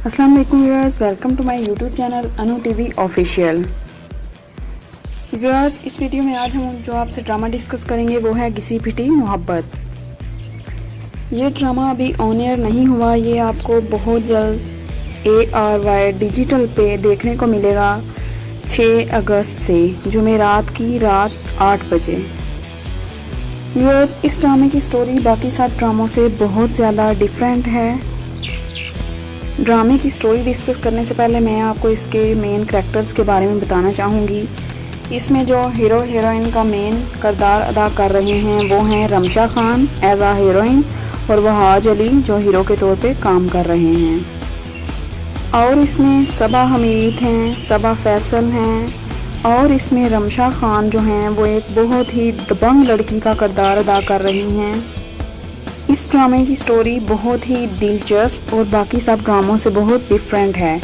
السلام علیکم viewers, welcome to my YouTube channel Anu T V official. Viewers, اس video میں آج ہم جو آپ سے ڈرامہ ڈسکس کریں گے وہ ہے گھسی پھٹی محبت۔ یہ ڈرامہ ابھی آن ایئر نہیں ہوا، یہ آپ کو بہت جلد ARY ڈیجیٹل پہ دیکھنے کو ملے گا 6 اگست سے، جمعرات کی رات 8 بجے۔ ویورز، اس ڈرامے کی سٹوری باقی سب ڈراموں سے بہت زیادہ ڈیفرنٹ ہے۔ ڈرامے کی سٹوری ڈسکس کرنے سے پہلے میں آپ کو اس کے مین کریکٹرز کے بارے میں بتانا چاہوں گی۔ اس میں جو ہیرو ہیروئن کا مین کردار ادا کر رہے ہیں وہ ہیں Ramsha Khan as a heroine اور وہاج علی جو ہیرو کے طور پہ کام کر رہے ہیں، اور اس میں صبا حمید ہیں، صبا فیصل ہیں، اور اس میں رمشا خان جو ہیں وہ ایک بہت ہی دبنگ لڑکی کا کردار ادا کر رہی ہیں۔ اس ڈرامے کی سٹوری بہت ہی دلچسپ اور باقی سب ڈراموں سے بہت ڈیفرنٹ ہے۔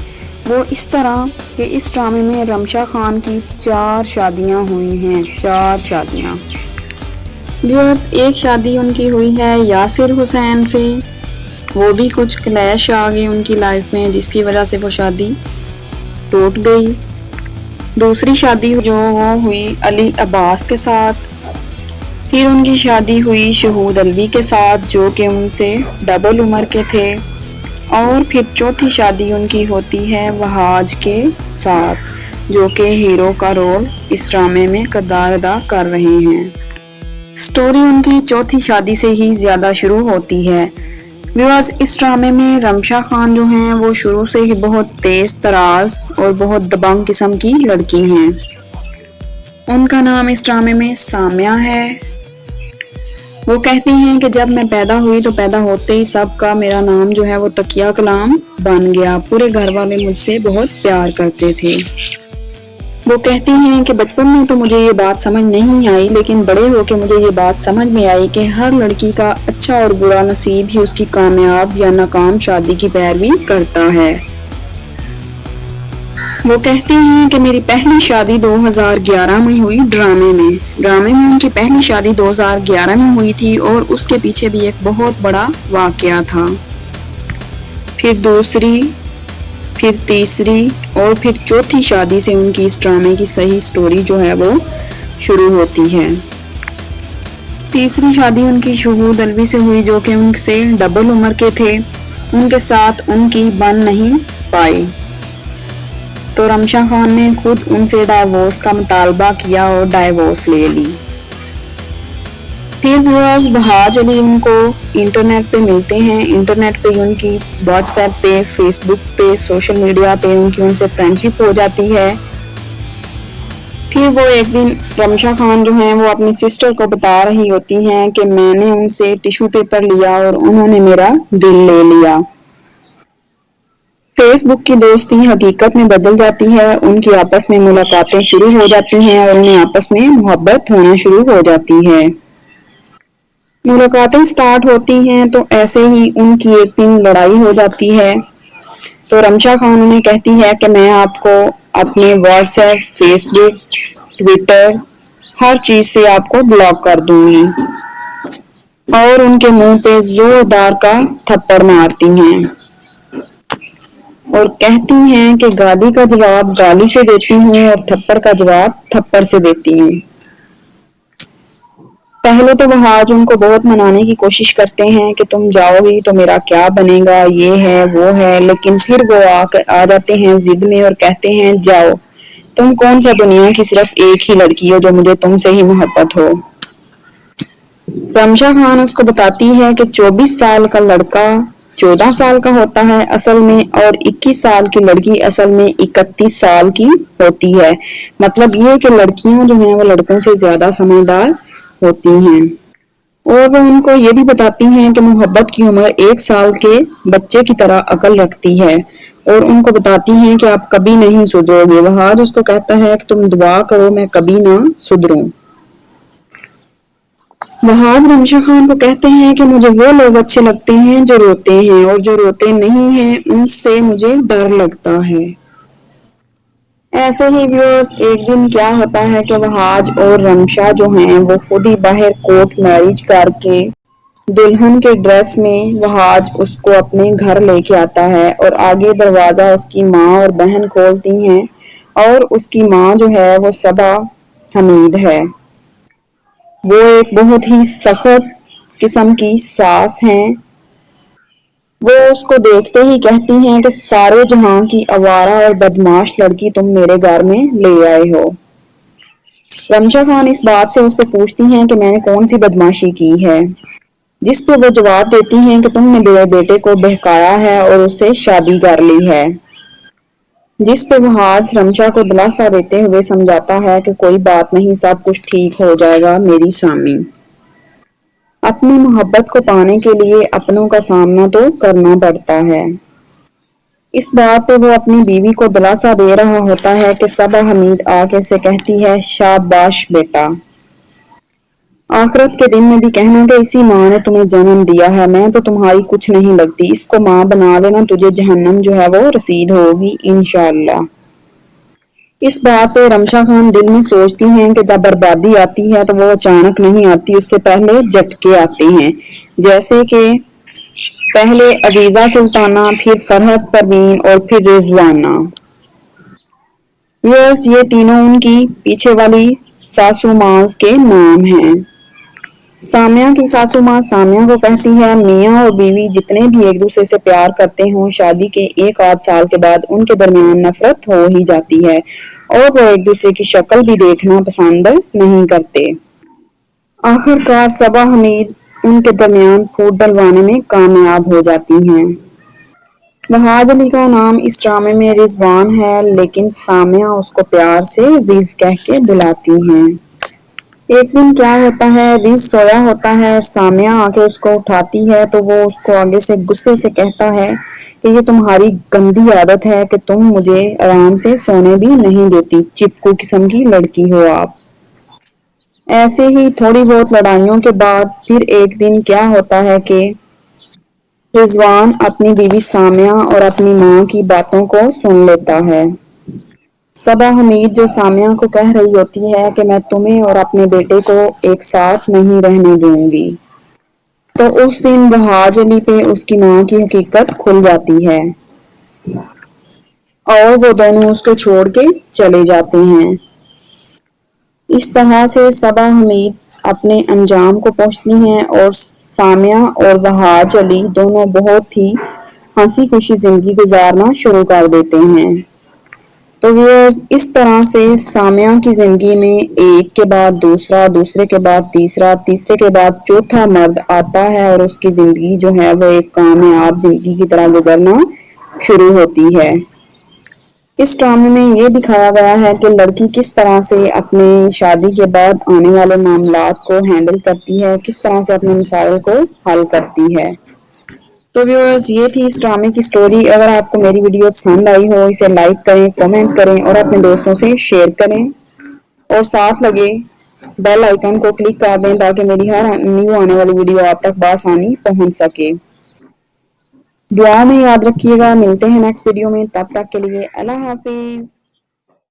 وہ اس طرح کہ اس ڈرامے میں رمشا خان کی 4 شادیاں ہوئی ہیں، 4 شادیاں۔ ویورز، ایک شادی ان کی ہوئی ہے یاسر حسین سے، وہ بھی کچھ کلیش آ گئی ان کی لائف میں جس کی وجہ سے وہ شادی ٹوٹ گئی۔ دوسری شادی جو وہ ہوئی علی عباس کے ساتھ، پھر ان کی شادی ہوئی شہود الوی کے ساتھ جو کہ ان سے ڈبل عمر کے تھے، اور پھر چوتھی شادی ان کی ہوتی ہے وہاج کے ساتھ جو کہ ہیرو کا رول اس ڈرامے میں کردار ادا کر رہے ہیں۔ سٹوری ان کی چوتھی شادی سے ہی زیادہ شروع ہوتی ہے۔ ویورز، اس ڈرامے میں رمشا خان جو ہیں وہ شروع سے ہی بہت تیز تراز اور بہت دبنگ قسم کی لڑکی ہیں۔ ان کا نام اس ڈرامے میں سامیہ ہے۔ وہ کہتی ہیں کہ جب میں پیدا ہوئی تو پیدا ہوتے ہی سب کا میرا نام جو ہے وہ تکیہ کلام بن گیا، پورے گھر والے مجھ سے بہت پیار کرتے تھے۔ وہ کہتی ہیں کہ بچپن میں تو مجھے یہ بات سمجھ نہیں آئی، لیکن بڑے ہو کے مجھے یہ بات سمجھ میں آئی کہ ہر لڑکی کا اچھا اور برا نصیب ہی اس کی کامیاب یا ناکام شادی کی پیروی کرتا ہے۔ وہ کہتی ہیں کہ میری پہلی شادی 2011 میں ہوئی ڈرامے میں ان کی پہلی شادی 2011 میں ہوئی تھی اور اس کے پیچھے بھی ایک بہت بڑا واقعہ تھا۔ پھر دوسری، پھر تیسری اور پھر چوتھی شادی سے ان کی اس ڈرامے کی صحیح سٹوری جو ہے وہ شروع ہوتی ہے۔ تیسری شادی ان کی شہود الوی سے ہوئی جو کہ ان سے ڈبل عمر کے تھے، ان کے ساتھ ان کی بن نہیں پائی تو رمشا خان نے خود ان سے ڈائیورس کا مطالبہ کیا اور ڈائیورس لے لی۔ پھر ویورز، وہاج علی ان کو انٹرنیٹ پہ ملتے ہیں، انٹرنیٹ پہ ان کی واٹس ایپ پہ، فیس بک پہ، سوشل میڈیا پہ ان سے فرینڈشپ ہو جاتی ہے۔ پھر وہ ایک دن رمشا خان جو ہیں وہ اپنی سسٹر کو بتا رہی ہوتی ہیں کہ میں نے ان سے ٹیشو پیپر لیا اور انہوں نے میرا دل لے لیا۔ فیس بک کی دوستی حقیقت میں بدل جاتی ہے، ان کی آپس میں ملاقاتیں شروع ہو جاتی ہیں اور انہیں آپس میں محبت ہونا شروع ہو جاتی ہے۔ ملاقاتیں سٹارٹ ہوتی ہیں تو ایسے ہی ان کی ایک دن لڑائی ہو جاتی ہے تو رمشا خان انہیں کہتی ہے کہ میں آپ کو اپنے واٹس ایپ، فیس بک، ٹویٹر، ہر چیز سے آپ کو بلاک کر دوں گی، اور ان کے منہ پہ زوردار کا تھپڑ مارتی ہیں اور کہتی ہیں کہ گالی کا جواب گالی سے دیتی ہوں اور تھپڑ کا جواب تھپڑ سے دیتی ہوں۔ پہلے تو وہاج ان کو بہت منانے کی کوشش کرتے ہیں کہ تم جاؤ گی تو میرا کیا بنے گا، یہ ہے وہ ہے، لیکن پھر وہ آ جاتے ہیں ضد میں اور کہتے ہیں جاؤ، تم کون سا دنیا کی صرف ایک ہی لڑکی ہو جو مجھے تم سے ہی محبت ہو۔ رمشا خان اس کو بتاتی ہے کہ 24 سال کا لڑکا 14 سال کا ہوتا ہے اصل میں، اور 21 سال کی لڑکی اصل میں 31 سال کی ہوتی ہے۔ مطلب یہ کہ لڑکیاں جو ہیں وہ لڑکوں سے زیادہ سمجھدار ہوتی ہیں، اور وہ ان کو یہ بھی بتاتی ہیں کہ محبت کی عمر 1 سال کے بچے کی طرح عقل رکھتی ہے، اور ان کو بتاتی ہیں کہ آپ کبھی نہیں سدھرو گے۔ وہاج اس کو کہتا ہے کہ تم دعا کرو میں کبھی نہ سدھروں۔ وہاج رمشا خان کو کہتے ہیں کہ مجھے وہ لوگ اچھے لگتے ہیں جو روتے ہیں، اور جو روتے نہیں ہیں ان سے مجھے ڈر لگتا ہے۔ ایسے ہی ویورز، ایک دن کیا ہوتا ہے کہ وہاج اور رمشا جو ہیں وہ خود ہی باہر کورٹ میرج کر کے دلہن کے ڈریس میں وہاج اس کو اپنے گھر لے کے آتا ہے اور آگے دروازہ اس کی ماں اور بہن کھولتی ہیں اور اس کی ماں جو ہے وہ صبا حمید ہے۔ وہ ایک بہت ہی سخت قسم کی ساس ہیں۔ وہ اس کو دیکھتے ہی کہتی ہیں کہ سارے جہاں کی آوارہ اور بدمعاش لڑکی تم میرے گھر میں لے آئے ہو۔ رمشا خان اس بات سے اس پہ پوچھتی ہیں کہ میں نے کون سی بدمعاشی کی ہے، جس پہ وہ جواب دیتی ہیں کہ تم نے میرے بیٹے کو بہکایا ہے اور اس سے شادی کر لی ہے۔ جس پہ وہاج رمشا کو دلاسا دیتے ہوئے سمجھاتا ہے کہ کوئی بات نہیں، سب کچھ ٹھیک ہو جائے گا میری سامی۔ اپنی محبت کو پانے کے لیے اپنوں کا سامنا تو کرنا پڑتا ہے۔ اس بات پہ وہ اپنی بیوی کو دلاسا دے رہا ہوتا ہے کہ صبا حمید آ کے اسے کہتی ہے شاباش بیٹا۔ آخرت کے دن میں بھی کہنا کہ اسی ماں نے تمہیں جنم دیا ہے، میں تو تمہاری کچھ نہیں لگتی، اس کو ماں بنا لینا، تجھے جہنم جو ہے وہ رسید ہوگی انشاءاللہ۔ اس بات پہ رمشا خان دل میں سوچتی ہیں کہ جب بربادی آتی ہے تو وہ اچانک نہیں آتی، اس سے پہلے جھٹکے آتے ہیں، جیسے کہ پہلے عزیزہ سلطانہ، پھر فرحت پروین اور پھر رضوانہ۔ ویورز یہ تینوں ان کی پیچھے والی ساسو ماں کے نام ہیں۔ سامیہ کی ساسو ماں سامیہ کو کہتی ہے میاں اور بیوی جتنے بھی ایک دوسرے سے پیار کرتے ہوں، شادی کے ایک آدھ سال کے بعد ان کے درمیان نفرت ہو ہی جاتی ہے اور وہ ایک دوسرے کی شکل بھی دیکھنا پسند نہیں کرتے۔ آخر کار صبا حمید ان کے درمیان پھوٹ ڈلوانے میں کامیاب ہو جاتی ہیں۔ وہاج علی کا نام اس ڈرامے میں رضوان ہے، لیکن سامیہ اس کو پیار سے رض کہہ کے بلاتی ہیں۔ ایک دن کیا ہوتا ہے، رض سویا ہوتا ہے اور سامیہ آ کے اس کو اٹھاتی ہے تو وہ اس کو آگے سے غصے سے کہتا ہے کہ یہ تمہاری گندی عادت ہے کہ تم مجھے آرام سے سونے بھی نہیں دیتی، چپکو قسم کی لڑکی ہو آپ۔ ایسے ہی تھوڑی بہت لڑائیوں کے بعد پھر ایک دن کیا ہوتا ہے کہ رضوان اپنی بیوی سامیہ اور اپنی ماں کی باتوں کو سن لیتا ہے۔ صبا حمید جو سامیہ کو کہہ رہی ہوتی ہے کہ میں تمہیں اور اپنے بیٹے کو ایک ساتھ نہیں رہنے دوں گی، تو اس دن وہاج علی پہ اس کی ماں کی حقیقت کھل جاتی ہے اور وہ دونوں اس کو چھوڑ کے چلے جاتے ہیں۔ اس طرح سے صبا حمید اپنے انجام کو پہنچتی ہیں اور سامیہ اور وہاج علی دونوں بہت ہی ہنسی خوشی زندگی گزارنا شروع کر دیتے ہیں۔ تو ویورز اس طرح سے سامیہ کی زندگی میں ایک کے بعد دوسرا، دوسرے کے بعد تیسرا، تیسرے کے بعد چوتھا مرد آتا ہے اور اس کی زندگی جو ہے وہ ایک کامیاب زندگی کی طرح گزرنا شروع ہوتی ہے۔ اس ڈرامے میں یہ دکھایا گیا ہے کہ لڑکی کس طرح سے اپنے شادی کے بعد آنے والے معاملات کو ہینڈل کرتی ہے، کس طرح سے اپنے مسائل کو حل کرتی ہے۔ تو ویورز یہ تھی اس ڈرامے کی سٹوری۔ اگر آپ کو میری ویڈیو پسند آئی ہو اسے لائک کریں، کمنٹ کریں اور اپنے دوستوں سے شیئر کریں اور ساتھ لگے بیل آئیکن کو کلک کر دیں تاکہ میری ہر نیو آنے والی ویڈیو آپ تک بآسانی پہنچ سکے۔ دعا میں یاد رکھیے گا، ملتے ہیں نیکسٹ ویڈیو میں، تب تک کے لیے اللہ حافظ۔